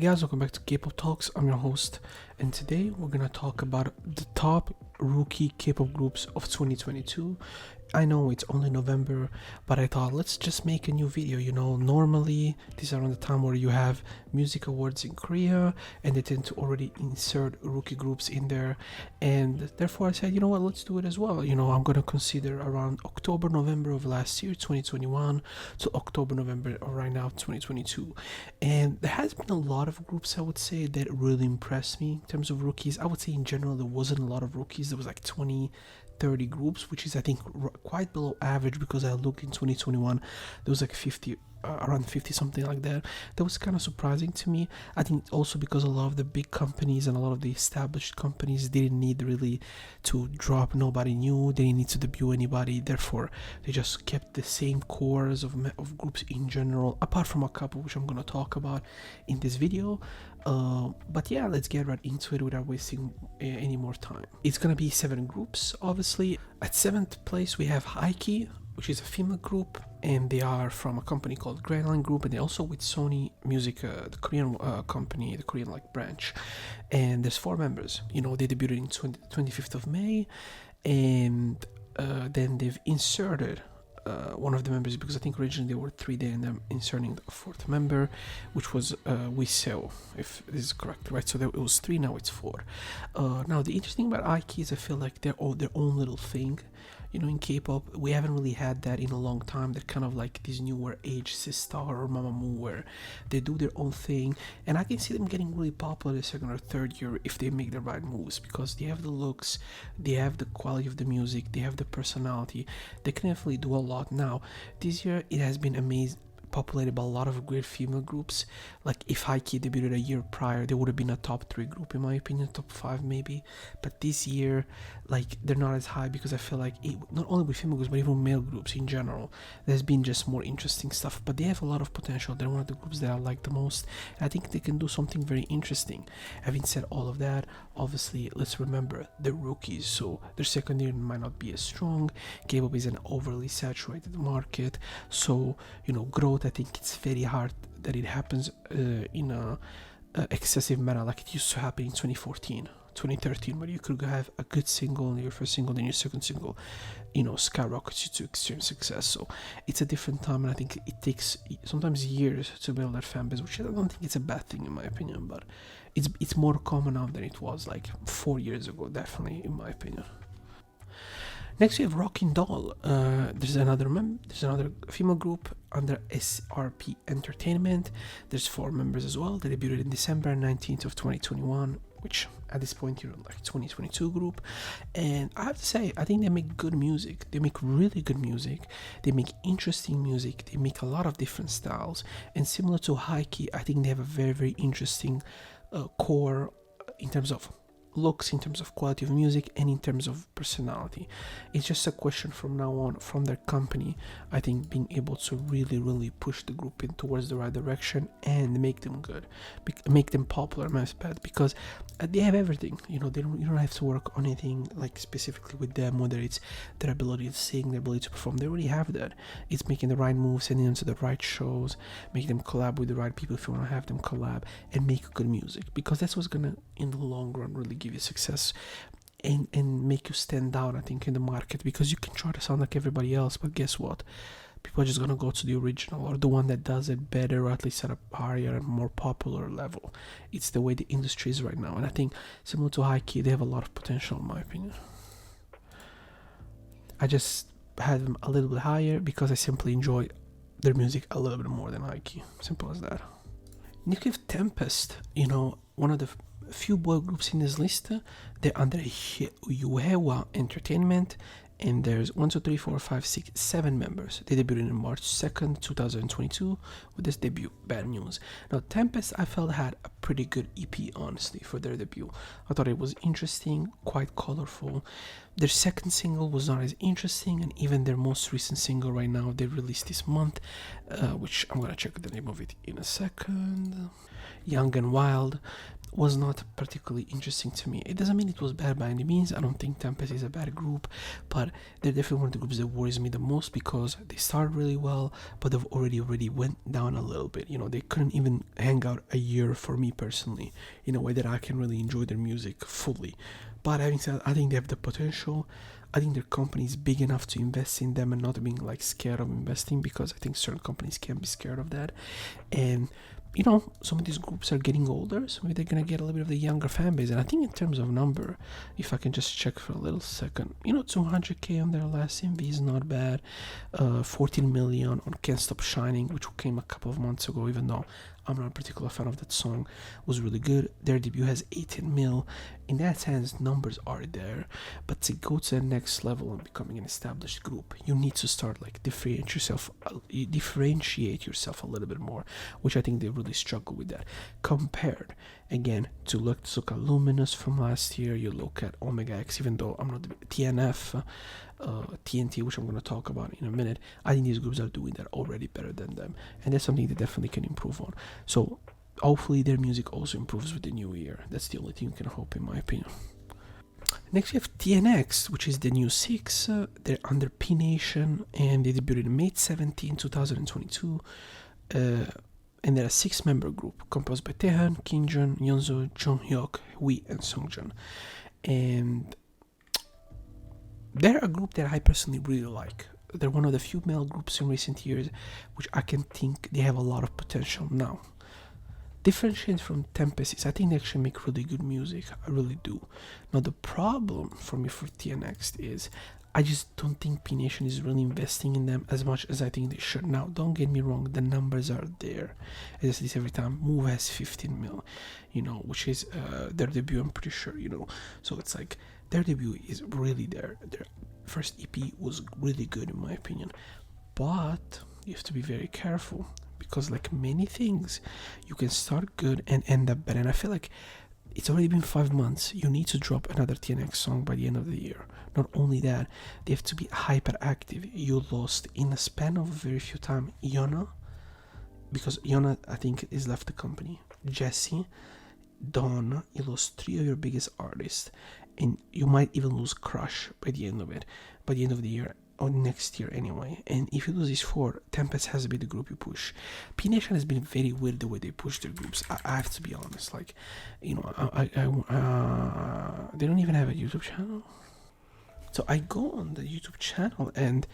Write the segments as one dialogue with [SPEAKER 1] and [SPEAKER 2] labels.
[SPEAKER 1] guys, welcome back to Kpop Talks. I'm your host, and today we're gonna talk about the top rookie K-pop groups of 2022. I know it's only November, but I thought let's just make a new video. Normally these are around the time where you have music awards in Korea, and they tend to already insert rookie groups in there, and therefore I said, let's do it as well. I'm gonna consider around October, November of last year, 2021, to October, November of right now, 2022, and there has been a lot of groups, I would say, that really impressed me in terms of rookies. I would say in general there wasn't a lot of rookies. There was like 20-30 groups, which is I think quite below average, because I looked in 2021 there was like 50, around 50, something like that. That was kind of surprising to me. I think also because a lot of the big companies and a lot of the established companies didn't need really to drop nobody new, they didn't need to debut anybody, therefore they just kept the same cores of groups in general, apart from a couple which I'm going to talk about in this video. But yeah, let's get right into it without wasting any more time. It's gonna be 7 groups, obviously. At 7th place we have Haiki, which is a female group, and they are from a company called Grand Line Group, and they're also with Sony Music, the Korean company, the Korean branch. And there's 4 members. They debuted in 25th of May, and then they've inserted one of the members, because I think originally there were 3 there, and they're inserting a 4th member, which was Wiseo, if this is correct, right? So it was 3, now it's 4. Now the interesting about Aiki is I feel like they're all their own little thing. In K-pop, we haven't really had that in a long time. They're kind of like this newer age Sistar or Mamamoo, where they do their own thing, and I can see them getting really popular the 2nd or 3rd year if they make the right moves, because they have the looks, they have the quality of the music, they have the personality. They can definitely do a lot. Now this year it has been amazing, populated by a lot of great female groups. Like if Haiki debuted a year prior, they would have been a top 3 group in my opinion, top 5 maybe. But this year, like, they're not as high, because I feel like not only with female groups but even male groups in general, there's been just more interesting stuff. But they have a lot of potential. They're one of the groups that I like the most, and I think they can do something very interesting. Having said all of that, obviously let's remember they're rookies, so their second year might not be as strong. K-pop is an overly saturated market, so growth, I think it's very hard that it happens in a excessive manner like it used to happen in 2014, 2013, where you could have a good single, your first single, then your second single, skyrockets you to extreme success. So it's a different time, and I think it takes sometimes years to build that fan base, which I don't think it's a bad thing in my opinion, but it's more common now than it was like 4 years ago, definitely, in my opinion. Next we have Rockin' Doll. There's another female group under SRP Entertainment. There's 4 members as well. They debuted in December 19th of 2021, which at this point you're like 2022 group. And I have to say, I think they make good music. They make really good music. They make interesting music. They make a lot of different styles. And similar to Haiki, I think they have a very, very interesting core in terms of looks, in terms of quality of music, and in terms of personality. It's just a question from now on, from their company, I think, being able to really push the group in towards the right direction and make them good, make them popular, because they have everything. You don't have to work on anything like specifically with them, whether it's their ability to sing, their ability to perform. They already have that. It's making the right moves, sending them to the right shows, making them collab with the right people if you want to have them collab, and make good music, because that's what's gonna in the long run really give you success and make you stand out, I think, in the market. Because you can try to sound like everybody else, but guess what, people are just gonna go to the original, or the one that does it better, or at least at a higher and more popular level. It's the way the industry is right now, and I think similar to Haiki, they have a lot of potential in my opinion. I just had them a little bit higher because I simply enjoy their music a little bit more than Haiki. Simple as that. Next we have Tempest, one of the few boy groups in this list. They're under Yuewa Entertainment, and there's 1, 2, 3, 4, 5, 6, 7 members. They debuted on March 2nd, 2022 with this debut, Bad News. Now Tempest, I felt, had a pretty good EP, honestly, for their debut. I thought it was interesting, quite colorful. Their second single was not as interesting, and even their most recent single right now, they released this month, which I'm gonna check the name of it in a second. Young and Wild. was not particularly interesting to me. It doesn't mean it was bad by any means. I don't think Tempest is a bad group, but they're definitely one of the groups that worries me the most because they started really well, but they've already went down a little bit. You know, they couldn't even hang out a year for me personally in a way that I can really enjoy their music fully. But having said that, I think they have the potential. I think their company is big enough to invest in them and not being like scared of investing, because I think certain companies can be scared of that. And you know, some of these groups are getting older, so maybe they're gonna get a little bit of the younger fan base. And I think in terms of number, if I can just check for a little second, you know, 200k on their last MV is not bad. 14 million on Can't Stop Shining, which came a couple of months ago, even though I'm not a particular fan of that song, was really good. Their debut has 18 mil. In that sense, numbers are there, but to go to the next level and becoming an established group, you need to start like differentiate yourself a little bit more, which I think they really struggle with that. Compared again to look at Luminous from last year, you look at Omega X, even though I'm not TNF, TNT, which I'm going to talk about in a minute. I think these groups are doing that already better than them, and that's something they definitely can improve on. So hopefully their music also improves with the new year. That's the only thing you can hope, in my opinion. Next we have TNX, which is the new 6. They're under P Nation, and they debuted May 17, 2022. And they're a 6-member group composed by Taehan, Kinjun, Yeonzo, Jonghyuk, Hui, and Songjun. And they're a group that I personally really like. They're one of the few male groups in recent years which I can think they have a lot of potential now. Differentiated from Tempest is I think they actually make really good music. I really do. Now the problem for me for TNX is I just don't think P Nation is really investing in them as much as I think they should. Now, don't get me wrong, the numbers are there. As I say this every time, Move has 15 mil, you know, which is their debut, I'm pretty sure, you know. So it's like their debut is really there. Their first EP was really good in my opinion. But you have to be very careful, because like many things, you can start good and end up bad. And I feel like it's already been 5 months. You need to drop another TNX song by the end of the year. Not only that, they have to be hyperactive. You lost in a span of very few time Yona, because Yona I think is left the company. Jessie, Dawn, you lost 3 of your biggest artists, and you might even lose Crush by the end of it, by the end of the year or next year anyway. And if you lose these 4, Tempest has to be the group you push. P Nation has been very weird the way they push their groups. I have to be honest, like, you know, they don't even have a YouTube channel. So I go on the YouTube channel and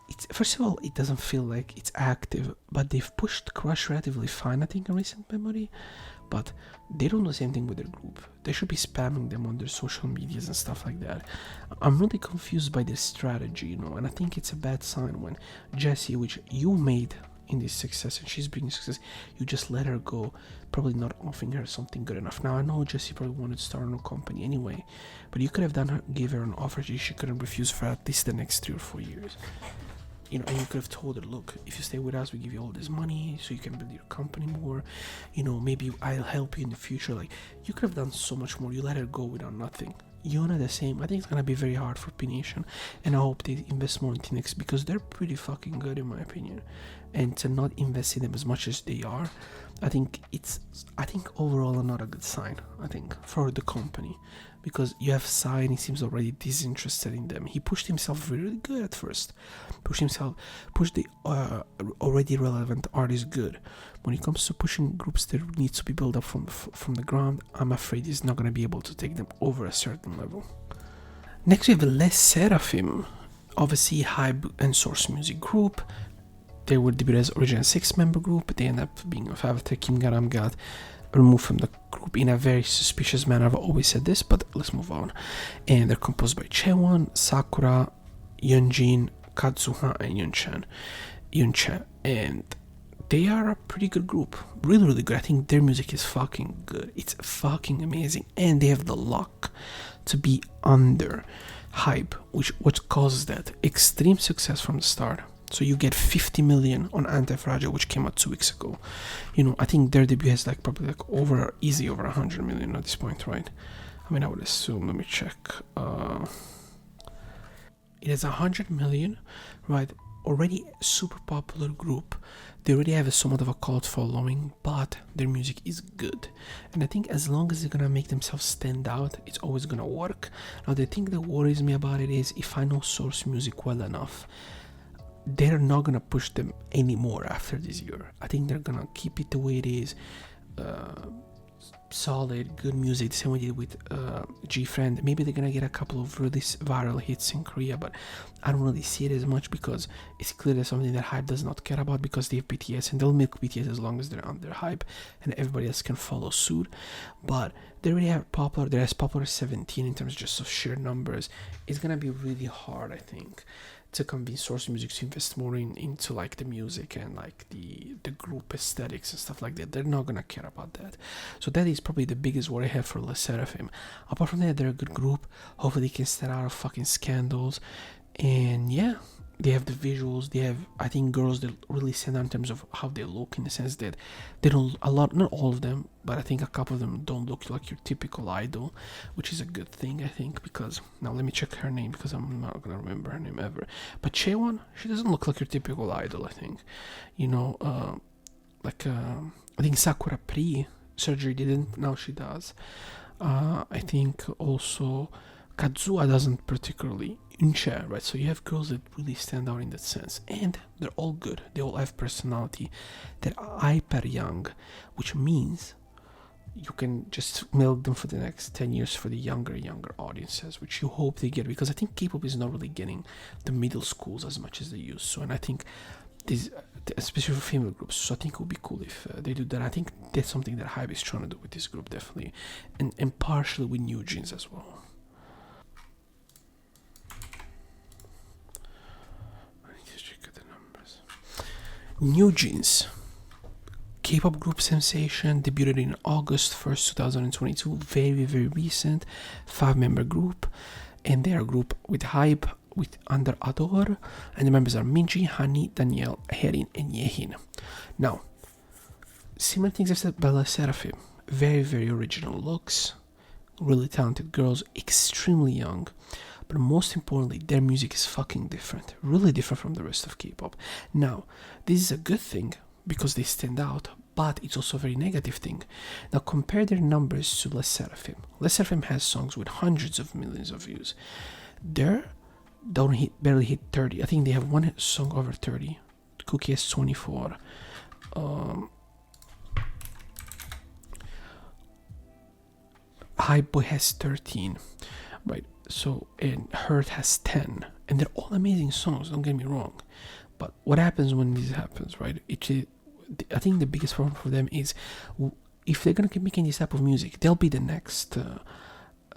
[SPEAKER 1] it's, first of all, it doesn't feel like it's active, but they've pushed Crush relatively fine, I think, in recent memory. But they don't do the same thing with their group. They should be spamming them on their social medias and stuff like that. I'm really confused by their strategy, you know, and I think it's a bad sign when Jessie, which you made in this success and she's bringing success, you just let her go, probably not offering her something good enough. Now I know Jessie probably wanted to start a new company anyway, but you could have gave her an offer she couldn't refuse for at least the next 3 or 4 years. You know, and you could have told her, look, if you stay with us, we give you all this money so you can build your company more. You know, maybe I'll help you in the future. Like, you could have done so much more. You let her go without nothing. Yona the same. I think it's gonna be very hard for P Nation, and I hope they invest more in TNX because they're pretty fucking good in my opinion. And to not invest in them as much as they are, I think overall not a good sign, I think, for the company, because you have Psy and he seems already disinterested in them. He pushed himself really good at first, pushed the already relevant artists good. When it comes to pushing groups that need to be built up from the ground, I'm afraid he's not going to be able to take them over a certain level. Next we have Les Seraphim, obviously Hype and Source Music group. They were debuted as original 6-member group. They end up being after Kim Garam got removed from the group in a very suspicious manner. I've always said this, but let's move on. And they're composed by Chaewon, Sakura, Yeonjin, Kazuha, and Yuncha. And they are a pretty good group. Really, really good. I think their music is fucking good. It's fucking amazing. And they have the luck to be under Hype, which causes that extreme success from the start. So you get 50 million on Anti-Fragile, which came out 2 weeks ago. You know, I think their debut has probably easy over 100 million at this point, right? I mean, I would assume. Let me check. It has 100 million, right? already a super popular group. They already have a somewhat of a cult following, but their music is good. And I think as long as they're gonna make themselves stand out, it's always gonna work. Now, the thing that worries me about it is if I know Source Music well enough, they're not gonna push them anymore after this year. I think they're gonna keep it the way it is. Solid, good music, the same way they did with G-Friend. Maybe they're gonna get a couple of really viral hits in Korea, but I don't really see it as much because it's clearly something that Hype does not care about, because they have BTS and they'll milk BTS as long as they're on their Hype and everybody else can follow suit. But they already have popular, they're as popular as 17 in terms just of sheer numbers. It's gonna be really hard, I think, to convince Source Music to invest more into like the music and like the group aesthetics and stuff like that. They're not gonna care about that. So that is probably the biggest worry I have for Les Seraphim. Apart from that, they're a good group. Hopefully they can stay out of fucking scandals. And yeah, they have the visuals. They have, I think, girls that really stand out in terms of how they look, in the sense that they don't, a lot, not all of them, but I think a couple of them don't look like your typical idol, which is a good thing, I think, because now let me check her name because I'm not gonna remember her name ever. But Chaewon, she doesn't look like your typical idol, I think. You know, I think Sakura Pri surgery didn't, now she does. I think also Kazuha doesn't particularly. Incha, right? So you have girls that really stand out in that sense, and they're all good. They all have personality. They're hyper young, which means you can just milk them for the next 10 years for the younger audiences, which you hope they get, because I think K-pop is not really getting the middle schools as much as they used to, and I think this, especially for female groups, so I think it would be cool if they do that. I think that's something that Hybe is trying to do with this group, definitely, and partially with New Jeans as well. New Jeans, K-pop group sensation, debuted in August 1st, 2022. Very, very recent. 5-member group, and they are a group with Hype, with under Adore, and the members are Minji, Hani, Danielle, Herin, and Yehin. Now, similar things I've said about Seraphim. Very, very original looks, really talented girls, extremely young. But most importantly, their music is fucking different. Really different from the rest of K-pop. Now, this is a good thing because they stand out, but it's also a very negative thing. Now, compare their numbers to Les Seraphim. Les Seraphim has songs with hundreds of millions of views. They barely hit 30. I think they have one song over 30. Cookie has 24. Hype Boy has 13. Right. So, and Hurt has 10, and they're all amazing songs, don't get me wrong, but what happens when this happens, right? I think the biggest problem for them is, if they're gonna keep making this type of music, they'll be the next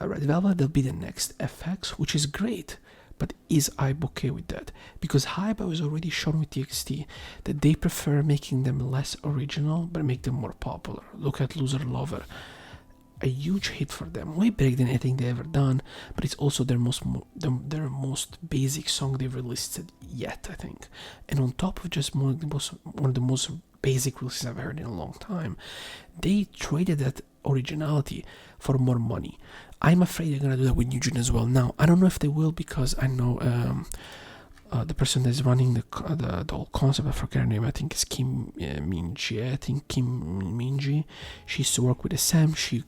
[SPEAKER 1] Red Velvet, they'll be the next FX, which is great, but is Hybe okay with that? Because Hybe was already shown with TXT that they prefer making them less original, but make them more popular. Look at Loser Lover. A huge hit for them, way bigger than anything they've ever done, but it's also their most basic song they've released yet, I think. And on top of just one of the most basic releases I've heard in a long time, they traded that originality for more money. I'm afraid they're gonna do that with New Jeans as well. Now, I don't know if they will, because I know the person that's running the whole concept, I forget her name, I think it's Kim Minji. I think Kim Minji, she used to work with SM. She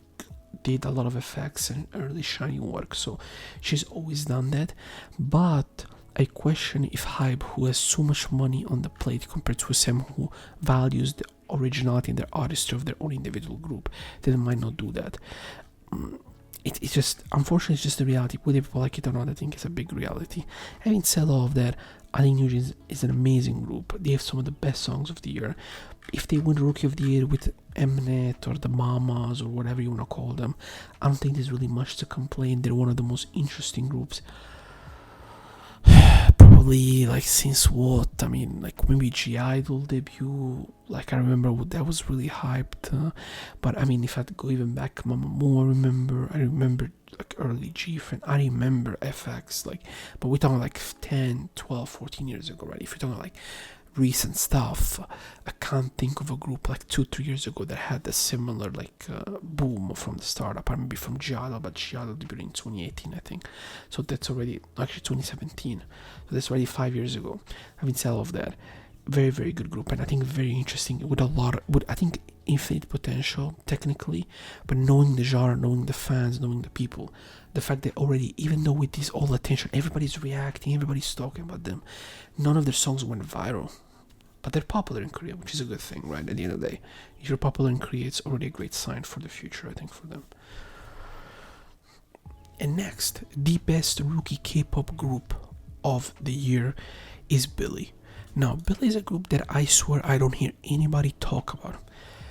[SPEAKER 1] did a lot of effects and early shiny work, so she's always done that. But I question if Hybe, who has so much money on the plate compared to SM, who values the originality and the artistry of their own individual group, they might not do that. It's just, unfortunately, it's just the reality. Whether people like it or not, I think it's a big reality. Having said all of that, I think New Jeans is an amazing group. They have some of the best songs of the year. If they win Rookie of the Year with Mnet or the Mamas or whatever you want to call them, I don't think there's really much to complain. They're one of the most interesting groups. Probably, like, since what? I mean, like, maybe G-Idol debut. Like, I remember that was really hyped. But, I mean, if I had to go even back, Mamamoo, I remember, like, early G-Friend. I remember FX, like, but we're talking, like, 10, 12, 14 years ago, right? If you're talking, like, recent stuff, I can't think of a group like 2-3 years ago that had a similar like boom from the start. Apart maybe from Giada, but Giada debuted in 2018, I think. So that's already actually 2017. So that's already 5 years ago. Having said all of that, very very good group, and I think very interesting with a lot with I think infinite potential technically, but knowing the genre, knowing the fans, knowing the people, the fact that already, even though with this all attention, everybody's reacting, everybody's talking about them, none of their songs went viral, but they're popular in Korea, which is a good thing, right? At the end of the day, if you're popular in Korea, it's already a great sign for the future, I think, for them. And next, the best rookie K-pop group of the year is Billy. Now, Billy is a group that I swear I don't hear anybody talk about.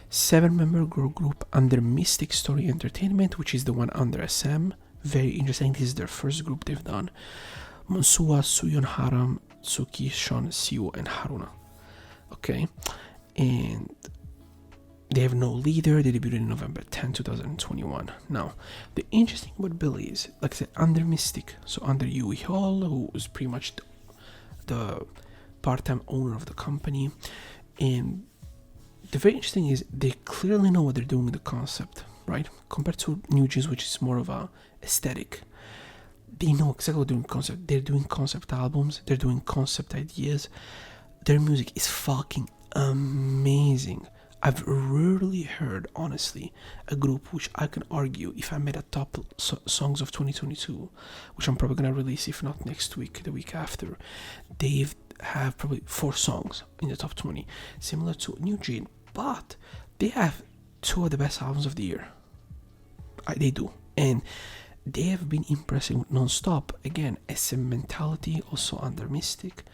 [SPEAKER 1] 7-member girl group under Mystic Story Entertainment, which is the one under SM. Very interesting. This is their first group they've done. Monsua, Suyeon Haram, Tsuki, Sean, Siwoo, and Haruna. Okay, and they have no leader. They debuted in November 10, 2021. Now, the interesting about Billy is, like I said, under Mystic, so under Yui Hall, who was pretty much the part-time owner of the company, and the very interesting is they clearly know what they're doing with the concept, right? Compared to New Jeans, which is more of a aesthetic, they know exactly what they're doing concept. They're doing concept albums, they're doing concept ideas. Their music is fucking amazing. I've rarely heard, honestly, a group which I can argue, if I made a top songs of 2022, which I'm probably gonna release if not next week, the week after, they have probably 4 songs in the top 20, similar to New Jeans, but they have 2 of the best albums of the year. They do, and they have been impressing non-stop. Again, SM mentality, also under Mystic.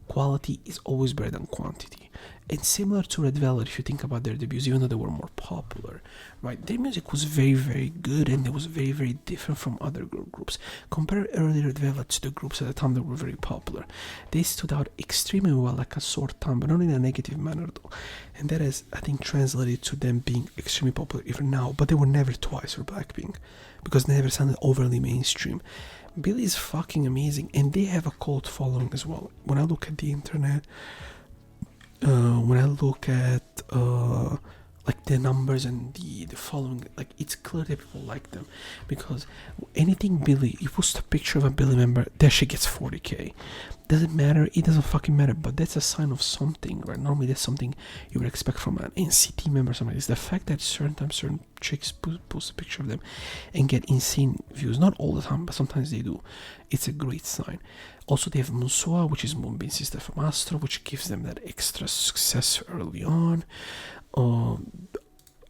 [SPEAKER 1] Quality is always better than quantity, and similar to Red Velvet, if you think about their debuts, even though they were more popular, right, their music was very very good, and it was very very different from other girl groups. Compare early Red Velvet to the groups at the time that were very popular. They stood out extremely well, like a sore thumb, but not in a negative manner though, and that has, I think, translated to them being extremely popular even now. But they were never Twice or Blackpink, because they never sounded overly mainstream. Billy is fucking amazing, and they have a cult following as well. When I look at the internet, when I look at like the numbers and the following, like it's clear that people like them, because anything Billy, you post a picture of a Billy member, that shit gets 40k. Doesn't matter, it doesn't fucking matter, but that's a sign of something, right? Normally that's something you would expect from an NCT member or something. It's the fact that certain chicks post a picture of them and get insane views. Not all the time, but sometimes they do. It's a great sign. Also, they have Musua, which is Moonbin's sister from Astro, which gives them that extra success early on.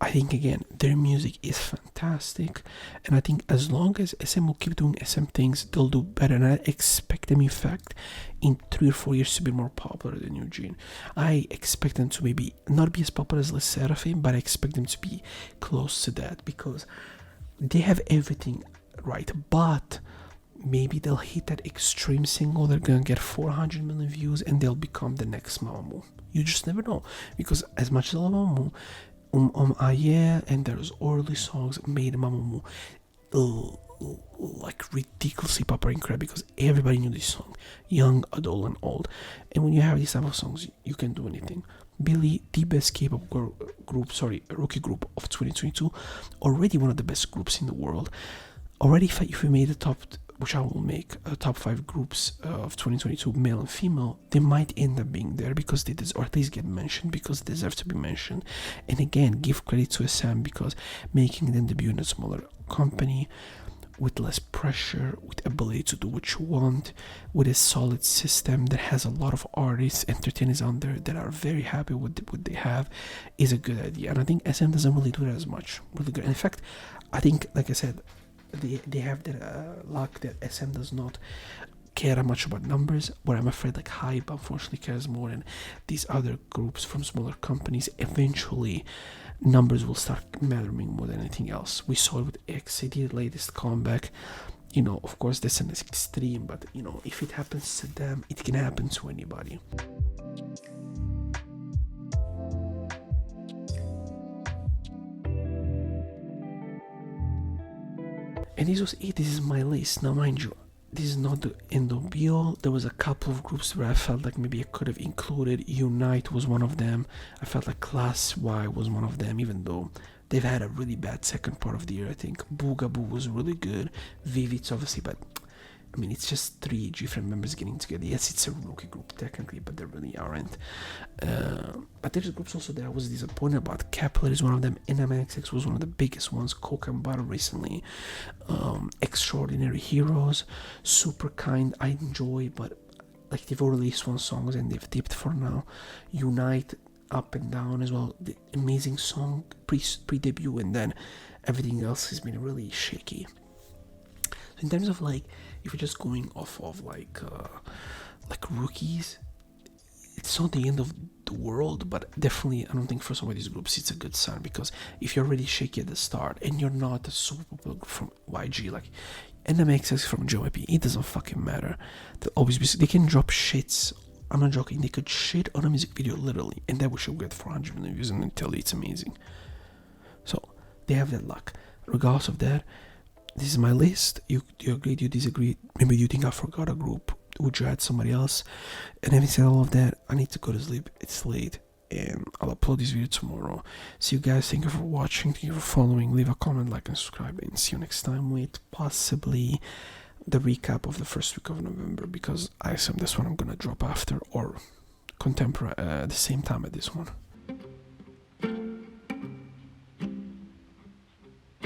[SPEAKER 1] I think, again, their music is fantastic, and I think as long as SM will keep doing SM things, they'll do better, and I expect them, in fact, in 3 or 4 years to be more popular than New Jeans. I expect them to maybe not be as popular as Les Seraphim, but I expect them to be close to that, because they have everything right, but maybe they'll hit that extreme single, they're gonna get 400 million views, and they'll become the next Mamamoo. You just never know, because as much as I love Mamamoo, yeah, and there's early songs made Mamamoo like ridiculously popular in Korea, because everybody knew this song, young, adult, and old. And when you have these type of songs, you can do anything. Billy, the best K-pop rookie group of 2022, already one of the best groups in the world. Already, if we made the top, which I will make, top 5 groups of 2022, male and female, they might end up being there because they deserve, or at least get mentioned because they deserve to be mentioned. And again, give credit to SM, because making them debut in a smaller company with less pressure, with ability to do what you want, with a solid system that has a lot of artists, entertainers on there that are very happy with what they have, is a good idea. And I think SM doesn't really do that as much. Really good. In fact, I think, like I said, they have that luck that SM does not care much about numbers, but I'm afraid like Hype unfortunately cares more than these other groups from smaller companies. Eventually numbers will start mattering more than anything else. We saw it with XCD latest comeback. You know, of course that's an extreme, but you know, if it happens to them, it can happen to anybody. And this was it. This is my list. Now, mind you, this is not the end of be all. There was a couple of groups where I felt like maybe I could have included. Unite was one of them. I felt like Class Y was one of them, even though they've had a really bad second part of the year. I think Boogaboo was really good. Vivid's obviously, but I mean, it's just three different members getting together. Yes, it's a rookie group technically, but they really aren't. But there's groups also that I was disappointed about. Kepler is one of them. NMXX was one of the biggest ones. Coke and Butter recently. Extraordinary Heroes, Super Kind, I enjoy, but like they've all released one songs and they've dipped for now. Unite, Up and Down as well. The amazing song pre-debut, and then everything else has been really shaky. So in terms of like, if you're just going off of like rookies, it's not the end of the world, but definitely I don't think for some of these groups it's a good sign, because if you're already shaky at the start and you're not a super popular group from YG, like NMXX from JYP, it doesn't fucking matter. They'll always be, they can drop shits. I'm not joking. They could shit on a music video literally, and that we should get 400 million views and then tell you it's amazing. So they have that luck. Regardless of that, this is my list. You agree? Do you disagree? Maybe you think I forgot a group. Would you add somebody else? And having said all of that, I need to go to sleep. It's late, and I'll upload this video tomorrow. See you guys. Thank you for watching. Thank you for following. Leave a comment, like, and subscribe. And see you next time with possibly the recap of the first week of November, because I assume this one I'm gonna drop after, or contemporary the same time at this one.